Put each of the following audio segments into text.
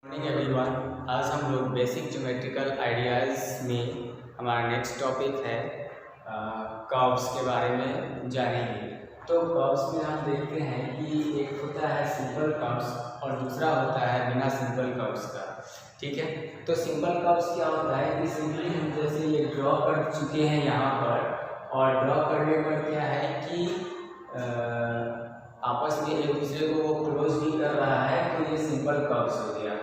Morning everyone. आज हम लोग बेसिक ज्योमेट्रिकल आइडियाज़ में हमारा नेक्स्ट टॉपिक है कर्व्स के बारे में जानेंगे। तो कर्व्स में हम देखते हैं कि एक होता है सिंपल कर्व्स और दूसरा होता है बिना सिंपल कर्व्स का। ठीक है, तो सिंपल कर्व्स क्या होता है कि सिंपली हम जैसे ये ड्रॉ कर चुके हैं यहाँ पर, और ड्रॉ करने पर क्या है कि आपस में एक दूसरे को वो क्लोज भी कर रहा है, तो ये सिंपल कर्व्स हो गया।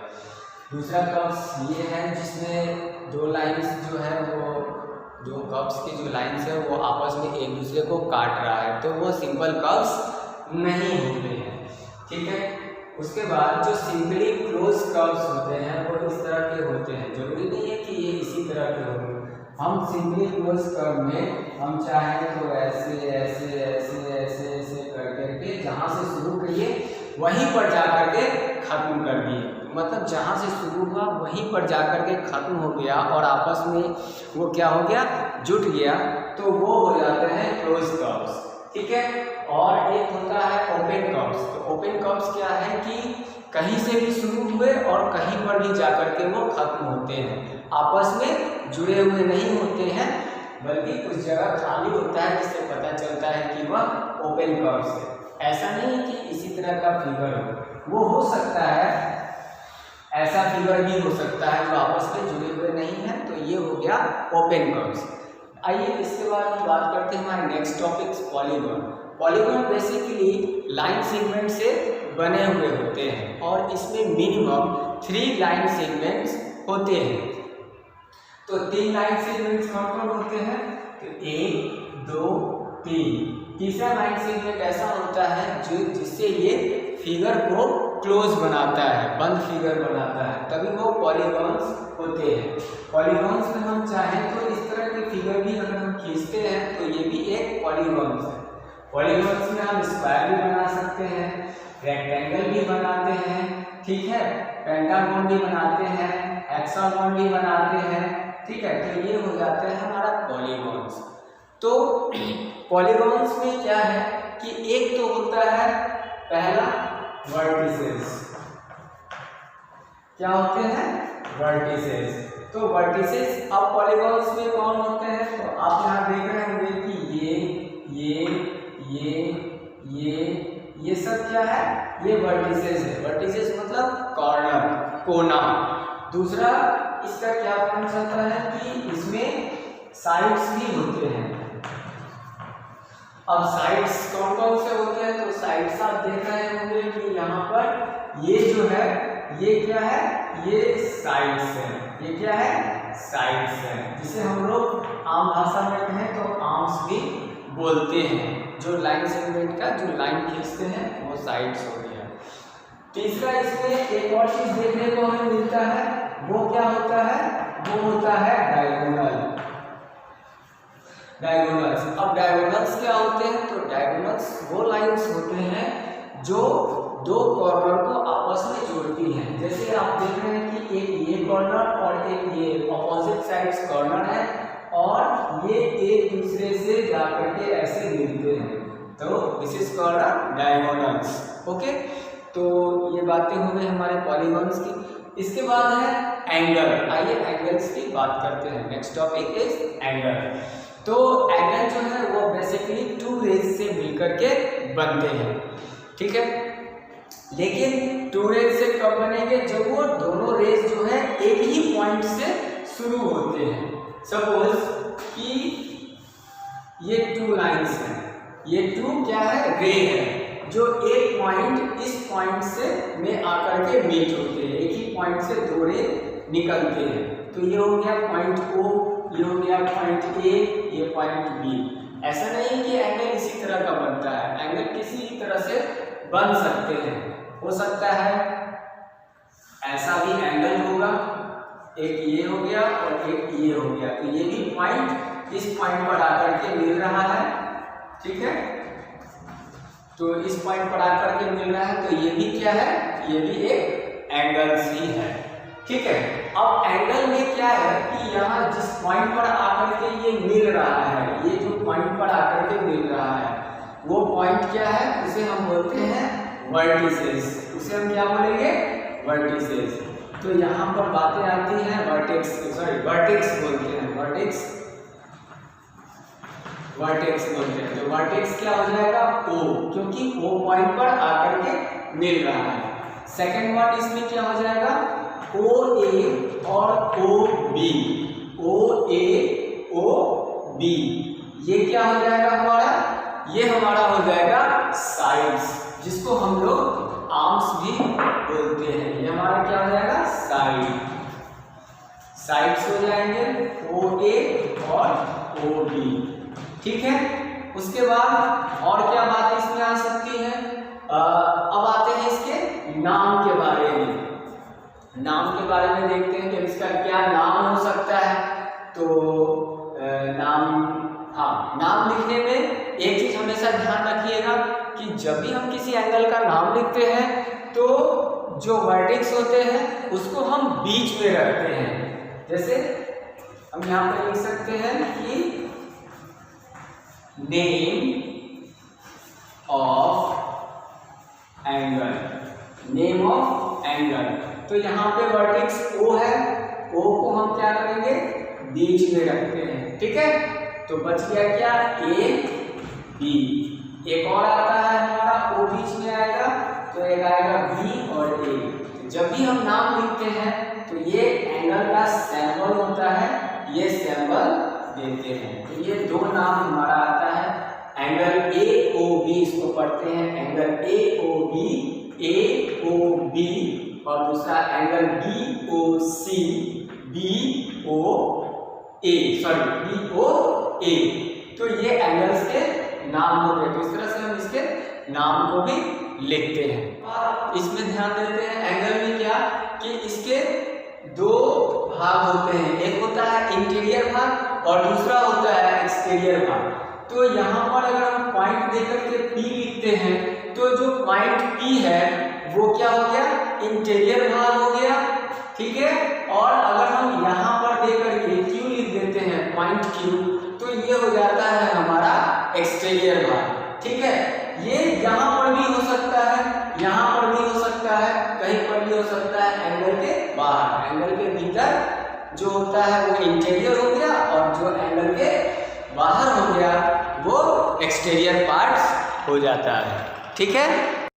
दूसरा कर्व्स ये है जिसमें दो लाइंस जो है वो दो कर्व्स की जो लाइंस है वो आपस में एक दूसरे को काट रहा है, तो वो सिंपल कर्व्स नहीं होते हैं। ठीक है, उसके बाद जो सिंपली क्लोज कर्व्स होते हैं वो इस तरह के होते हैं। जरूरी नहीं है कि ये इसी तरह के होंगे। हम सिंपली क्लोज कर्व में हम चाहें तो ऐसे ऐसे ऐसे ऐसे ऐसे कर करके जहाँ से शुरू करिए वहीं पर जा करके खत्म कर दिए। मतलब जहाँ से शुरू हुआ वहीं पर जा करके खत्म हो गया और आपस में वो क्या हो गया, जुट गया, तो वो हो जाते हैं क्लोज कर्व्स। ठीक है, और एक होता है ओपन कर्व्स। तो ओपन कर्व्स क्या है कि कहीं से भी शुरू हुए और कहीं पर भी जा करके वो खत्म होते हैं, आपस में जुड़े हुए नहीं होते हैं, बल्कि कुछ जगह खाली होता है जिससे पता चलता है कि वह ओपन कर्व्स है। ऐसा नहीं कि इसी तरह का फिगर हो, वो हो सकता है, ऐसा फिगर भी हो सकता है जो आपस में जुड़े हुए नहीं है, तो ये हो गया ओपन कर्व्स। आइए इसके बाद हम बात करते हैं हमारे next topic polygon. Polygon basically line segment से बने हुए होते हैं और इसमें मिनिमम 3 लाइन सेगमेंट्स होते हैं। तो 3 लाइन सेगमेंट्स कौन कौन होते हैं? तो 1 2 3। तीसरा लाइन सेगमेंट ऐसा होता है जो जिससे ये फिगर को क्लोज बनाता है, बंद फिगर बनाता है, तभी वो पॉलीगॉन्स होते हैं। पॉलीगॉन्स में हम चाहें तो इस तरह के फिगर भी अगर हम खींचते हैं तो ये भी एक पॉलीगॉन्स है। पॉलीगॉन्स में हम स्क्वायर भी बना सकते हैं, रेक्टेंगल भी बनाते हैं, ठीक है, पेंटागन भी बनाते हैं, हेक्सागन भी बनाते हैं। ठीक है, तो ये हो जाते हैं हमारा पॉलीगॉन्स। तो पॉलीगॉन्स में क्या है कि एक तो होता है पहला वर्टिसेस। क्या होते हैं? वर्टिसेस। तो वर्टिसेस अब पॉलीगॉन्स में कौन होते हैं? तो आप यहाँ देख रहे होंगे कि ये सब क्या है? ये वर्टिसेस है। वर्टिसेस मतलब कॉर्नर, कोना। दूसरा इसका क्या पॉइंट आता है कि इसमें साइड्स भी होते हैं। अब साइड्स कौन कौन से होते हैं? तो साइड्स आप देख रहे होंगे कि यहाँ पर ये जो है ये क्या है? ये साइड्स है। ये क्या है? साइड्स है, जिसे हम लोग आम भाषा में कहें तो आर्म्स भी बोलते हैं। जो लाइन सेगमेंट का जो लाइन खींचते हैं वो साइड्स हो गया। तीसरा इसमें एक और चीज देखने को हमें मिलता है, वो क्या होता है? वो होता है डायगोनल। डायगोनल्स। अब डायगोनल्स क्या होते हैं? तो डायगोनल्स वो लाइंस होते हैं जो दो कॉर्नर को आपस में जोड़ती हैं। जैसे आप देख रहे हैं कि एक ये कॉर्नर और एक ये ऑपोजिट साइड्स कॉर्नर है और ये एक दूसरे से जाकर के ऐसे मिलते हैं, तो this is called diagonals. Okay, तो ये बातें हो गई हमारे पॉलीगॉन्स की। इसके बाद है एंगल। आइए एंगल्स की बात करते हैं। Next topic is angle. तो एंगल जो है वो बेसिकली 2 रेज से मिलकर के बनते हैं। ठीक है, लेकिन 2 रेज से कब बनेंगे? जब वो दोनों रेज जो है एक ही पॉइंट से शुरू होते हैं। सपोज कि ये 2 लाइंस हैं, ये 2 क्या है? रे है, जो एक पॉइंट इस पॉइंट से में आकर के मीट होते हैं। एक ही पॉइंट से 2 रे निकलते हैं। तो ये हो गया पॉइंट O, ये हो गया पॉइंट A, ये पॉइंट B। ऐसा नहीं कि एंगल इसी तरह का बनता है, एंगल किसी तरह से बन सकते हैं। हो सकता है ऐसा भी एंगल होगा, एक ये हो गया और एक ये हो गया, तो ये भी पॉइंट इस पॉइंट पर आकर के मिल रहा है। ठीक है, तो इस पॉइंट पर आकर के मिल रहा है, तो ये भी क्या है? ये भी एक एंगल ही है। ठीक है, अब एंगल में क्या है कि यहाँ जिस पॉइंट पर आकर के ये मिल रहा है, ये जो पॉइंट पर आकर के मिल रहा है वो पॉइंट क्या है? उसे हम बोलते हैं वर्टिसेस। उसे हम क्या बोलेंगे? वर्टिसेस। तो यहाँ पर बातें आती हैं वर्टेक्स, सॉरी वर्टेक्स बोलते हैं, वर्टेक्स बोलते हैं। तो वर्टेक्स क्या हो जाएगा? O, क्योंकि O पॉइंट पर आकर के मिल रहा है। सेकंड वर्ड इसमें क्या हो जाएगा? OA और OB, OA OB, ये क्या हो जाएगा हमारा? ये हमारा हो जाएगा साइड्स, जिसको हम लोग आर्म्स भी बोलते हैं। ये हमारा क्या हो जाएगा? साइड्स हो जाएंगे OA और OB, ठीक है। उसके बाद और क्या बात इसमें आ सकती है? अब आते हैं इसके नाम के बारे में। नाम के बारे में देखते हैं कि इसका क्या नाम हो सकता है। तो नाम लिखने में एक चीज हमेशा ध्यान रखिएगा कि जब भी हम किसी एंगल का नाम लिखते हैं तो जो वर्टेक्स होते हैं उसको हम बीच में रखते हैं। जैसे हम यहाँ पर लिख सकते हैं कि name of angle, name of angle. तो यहाँ पे वर्टेक्स O है, O को हम क्या करेंगे? बीच में रखते हैं, ठीक है। तो बच गया क्या? A B। एक और आता है हमारा O बीच में आएगा, तो एक आएगा B और A। जब भी हम नाम लिखते हैं तो ये एंगल का सिंबल होता है, ये सिंबल देते हैं। तो ये दो नाम हमारा आता है, एंगल AOB इसको पढ़ते हैं, एंगल AOB, AOB, और दूसरा एंगल BOC, BOA। तो ये एंगल्स के नाम हो गए। तो इस तरह से हम इसके नाम को भी लिखते हैं। और इसमें ध्यान देते हैं एंगल में क्या कि इसके दो भाग होते हैं, एक होता है इंटीरियर भाग और दूसरा होता है एक्सटीरियर भाग। तो यहाँ पर अगर हम पॉइंट देकर के P लिखते हैं तो जो पॉइंट P है वो क्या हो गया? इंटीरियर भाग हो गया, ठीक है। और अगर हम यहाँ पर देकर के Q लिख देते हैं, पॉइंट Q, तो ये हो जाता है हमारा एक्सटीरियर भाग, ठीक है। ये यहाँ पर भी हो सकता है, यहाँ पर भी हो सकता है, कहीं पर भी हो सकता है, एंगल के बाहर। एंगल के भीतर जो होता है वो इंटीरियर हो गया और जो एंगल के बाहर हो गया वो एक्सटीरियर पार्ट्स हो जाता है, ठीक है।